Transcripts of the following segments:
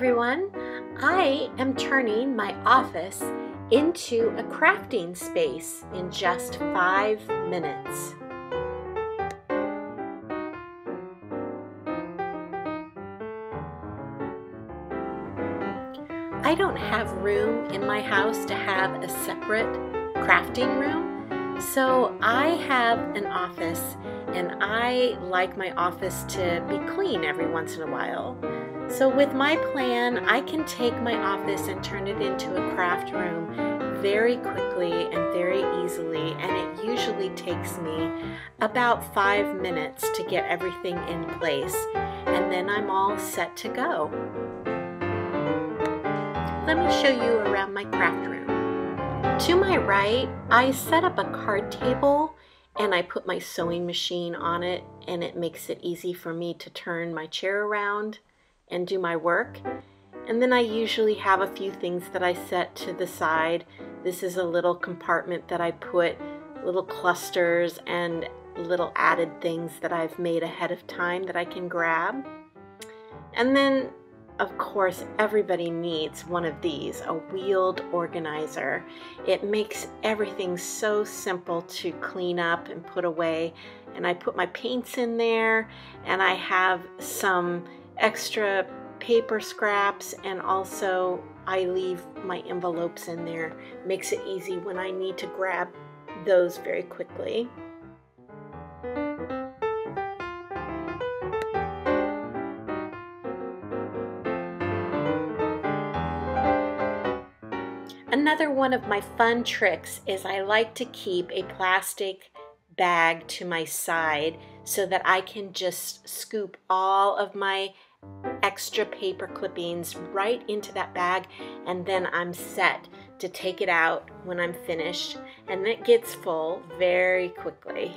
everyone. I am turning my office into a crafting space in just 5 minutes. I don't have room in my house to have a separate crafting room, so I have an office, and I like my office to be clean every once in a while. So with my plan, I can take my office and turn it into a craft room very quickly and very easily, and it usually takes me about 5 minutes to get everything in place, and then I'm all set to go. Let me show you around my craft room. To my right, I set up a card table and I put my sewing machine on it, and it makes it easy for me to turn my chair around and do my work. And then I usually have a few things that I set to the side. This is a little compartment that I put little clusters and little added things that I've made ahead of time that I can grab. And then of course, everybody needs one of these, a wheeled organizer. It makes everything so simple to clean up and put away. And I put my paints in there, and I have some extra paper scraps, and also I leave my envelopes in there. Makes it easy when I need to grab those very quickly. Another one of my fun tricks is I like to keep a plastic bag to my side so that I can just scoop all of my extra paper clippings right into that bag, and then I'm set to take it out when I'm finished, and it gets full very quickly.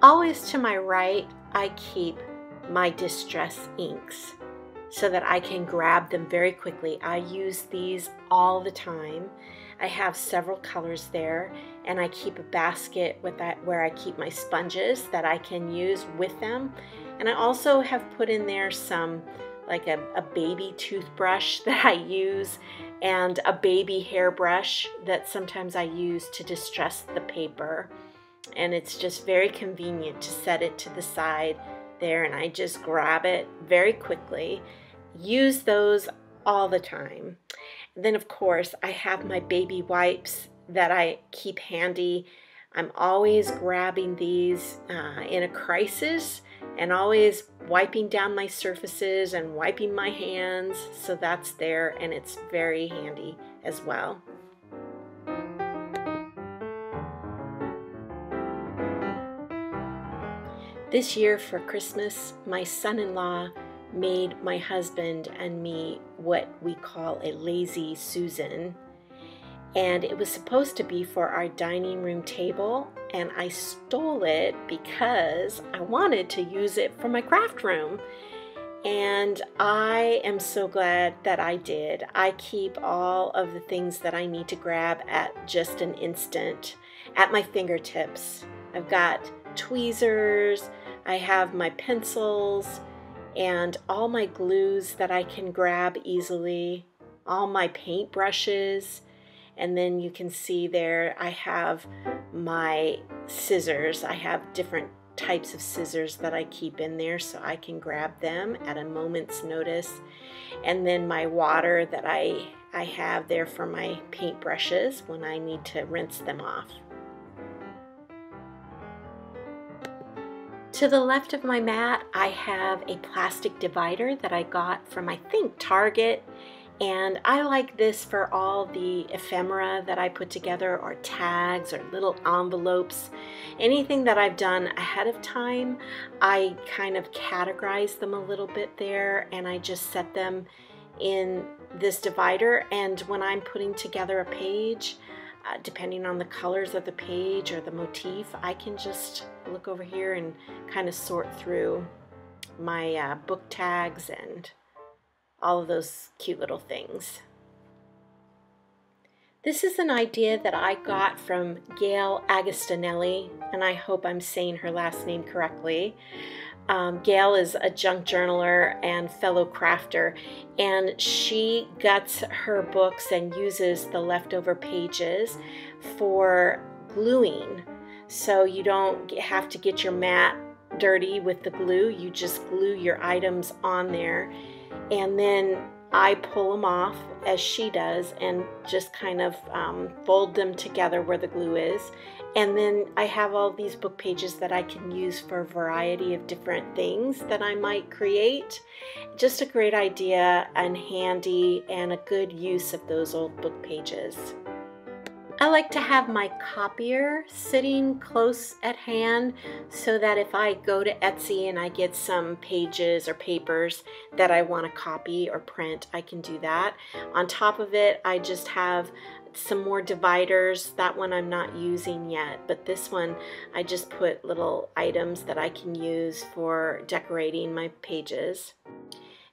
Always to my right, I keep my distress inks so that I can grab them very quickly. I use these all the time. I have several colors there, and I keep a basket with that where I keep my sponges that I can use with them. And I also have put in there some, like a baby toothbrush that I use, and a baby hairbrush that sometimes I use to distress the paper. And it's just very convenient to set it to the side there, and I just grab it very quickly. Use those all the time. And then of course I have my baby wipes that I keep handy. I'm always grabbing these in a crisis, and always wiping down my surfaces and wiping my hands, so that's there, and it's very handy as well. This year for Christmas, my son-in-law made my husband and me what we call a lazy Susan, and it was supposed to be for our dining room table, and I stole it because I wanted to use it for my craft room, and I am so glad that I did. I keep all of the things that I need to grab at just an instant at my fingertips. I've got tweezers, I have my pencils, and all my glues that I can grab easily, all my paint brushes, and then you can see there I have my scissors. I have different types of scissors that I keep in there so I can grab them at a moment's notice, and then my water that I have there for my paint brushes when I need to rinse them off. To the left of my mat, I have a plastic divider that I got from, I think, Target, and I like this for all the ephemera that I put together, or tags, or little envelopes. Anything that I've done ahead of time, I kind of categorize them a little bit there, and I just set them in this divider, and when I'm putting together a page, depending on the colors of the page or the motif, I can just look over here and kind of sort through my book tags and all of those cute little things. This is an idea that I got from Gail Agostinelli, and I hope I'm saying her last name correctly. Gail is a junk journaler and fellow crafter, and she guts her books and uses the leftover pages for gluing. So you don't have to get your mat dirty with the glue. You just glue your items on there, and then I pull them off as she does and just kind of fold them together where the glue is. And then I have all these book pages that I can use for a variety of different things that I might create. Just a great idea and handy and a good use of those old book pages. I like to have my copier sitting close at hand so that if I go to Etsy and I get some pages or papers that I want to copy or print, I can do that. On top of it, I just have some more dividers. That one I'm not using yet, but this one I just put little items that I can use for decorating my pages.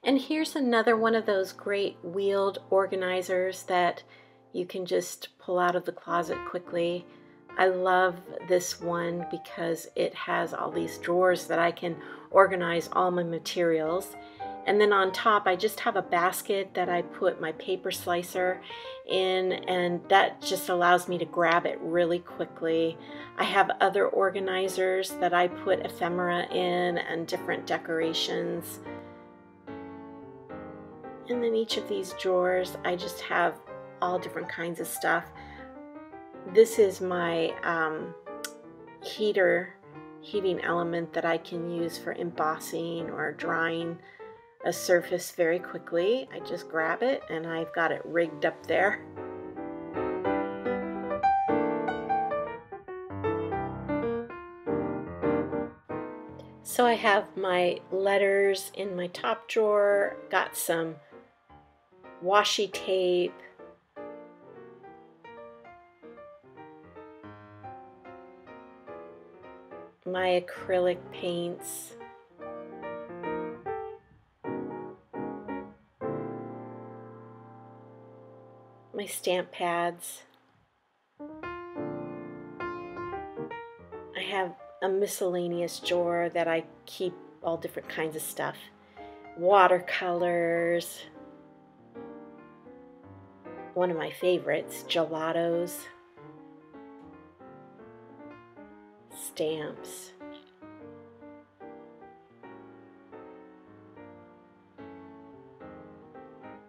And here's another one of those great wheeled organizers that you can just pull out of the closet quickly. I love this one because it has all these drawers that I can organize all my materials. And then on top, I just have a basket that I put my paper slicer in, and that just allows me to grab it really quickly. I have other organizers that I put ephemera in and different decorations. And then each of these drawers, I just have all different kinds of stuff. This is my heating element that I can use for embossing or drying a surface very quickly. I just grab it and I've got it rigged up there. So I have my letters in my top drawer, got some washi tape, my acrylic paints, my stamp pads. I have a miscellaneous drawer that I keep all different kinds of stuff. Watercolors. One of my favorites, gelatos. Stamps.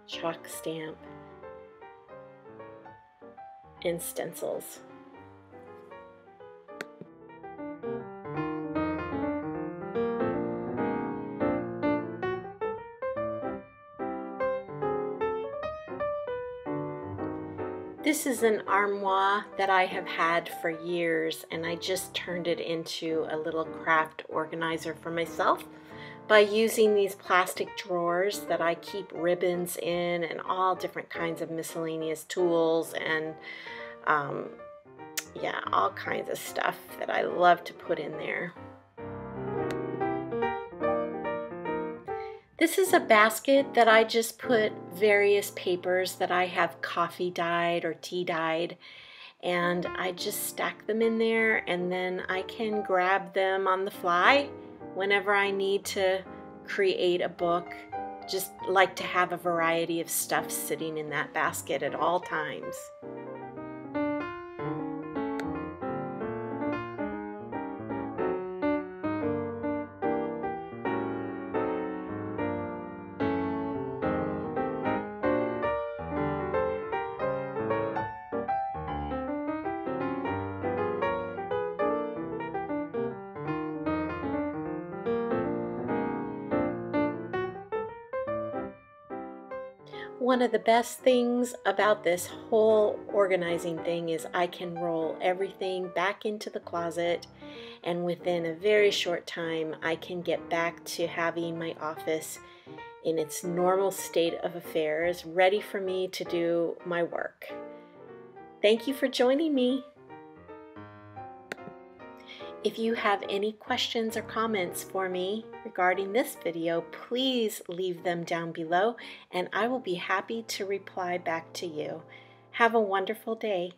Chalk stamp. And stencils. This is an armoire that I have had for years, and I just turned it into a little craft organizer for myself by using these plastic drawers that I keep ribbons in and all different kinds of miscellaneous tools and yeah, all kinds of stuff that I love to put in there. This is a basket that I just put various papers that I have coffee dyed or tea dyed, and I just stack them in there, and then I can grab them on the fly whenever I need to create a book. Just like to have a variety of stuff sitting in that basket at all times. One of the best things about this whole organizing thing is I can roll everything back into the closet, and within a very short time I can get back to having my office in its normal state of affairs, ready for me to do my work. Thank you for joining me. If you have any questions or comments for me regarding this video, please leave them down below and I will be happy to reply back to you. Have a wonderful day.